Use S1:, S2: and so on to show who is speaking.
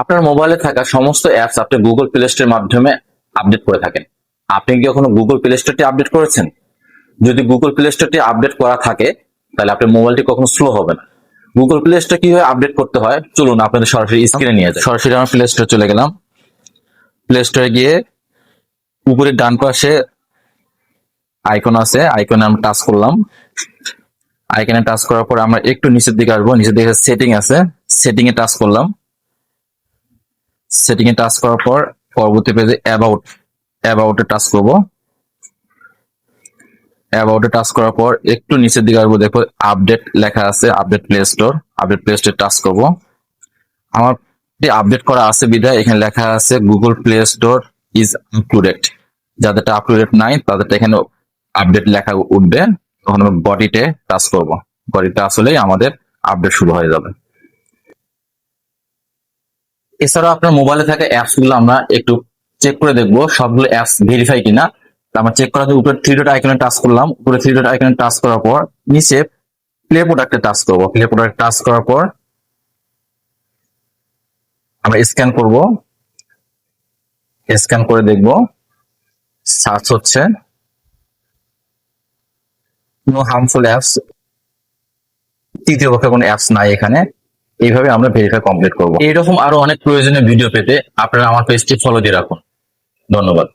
S1: আপনার মোবাইলে থাকা সমস্ত অ্যাপস আপনি গুগল প্লে স্টোরের মাধ্যমে আপডেট করে থাকেন। আপনি কি কখনো গুগল প্লে স্টোরটি আপডেট করেছেন? যদি গুগল প্লে স্টোরটি আপডেট করা থাকে তাহলে আপনার মোবাইলটি কখনো স্লো হবে না। গুগল প্লে স্টোর কিভাবে আপডেট করতে হয় চলুন আপনাদের সরাসরি স্ক্রিনে নিয়ে যায়। সরাসরি আমার প্লে স্টোরে চলে গেলাম। প্লে স্টোরে গিয়ে উপরে ডান পাশে আইকন আছে, আইকনে আমরা টাচ করলাম। আইকনে টাচ করার পর আমরা একটু নিচের দিকে আসবো, নিচের দিকে সেটিং আছে, সেটিং এ টাচ করলাম। সেটিং এ টাচ করার পর পরবর্তী পেজে অ্যাবাউটে টাচ করব। অ্যাবাউটে টাচ করার পর একটু নিচের দিকে আসবো, দেখো আপডেট লেখা আছে, update play store. Update play স্টোরে টাচ করব। আমার আপডেট করা আছে বিধায় এখানে লেখা আছে Google play store is up to date. যাদেরটা আপ টু ডেট নাই তাদেরটা এখানে আপডেট লেখা উঠবে। তখন আমি বডিতে টাচ করব। বডিতে আসলেই আমাদের আপডেট শুরু হয়ে যাবে। এছাড়াও আপনার মোবাইলে থাকা অ্যাপস গুলো আমরা একটু চেক করে দেখবো সবগুলো অ্যাপস ভেরিফাই কিনা। আমরা চেক করার জন্য উপরে থ্রি ডট আইকনে টাচ করলাম। উপরে থ্রি ডট আইকনে টাচ করার পর নিচে প্লে প্রোডাক্টে টাচ করব। প্লে প্রোডাক্টে টাচ করার পর আমরা স্ক্যান করব। স্ক্যান করে দেখব, সার্চ হচ্ছে, নো হার্মফুল অ্যাপস, তৃতীয় পক্ষের কোনো অ্যাপস নাই এখানে। এইভাবে আমরা ভেরিফাই কমপ্লিট করব। এইরকম আরো অনেক প্রয়োজনীয় ভিডিও পেতে আপনারা আমার পেজটি ফলো দিয়ে রাখুন। ধন্যবাদ।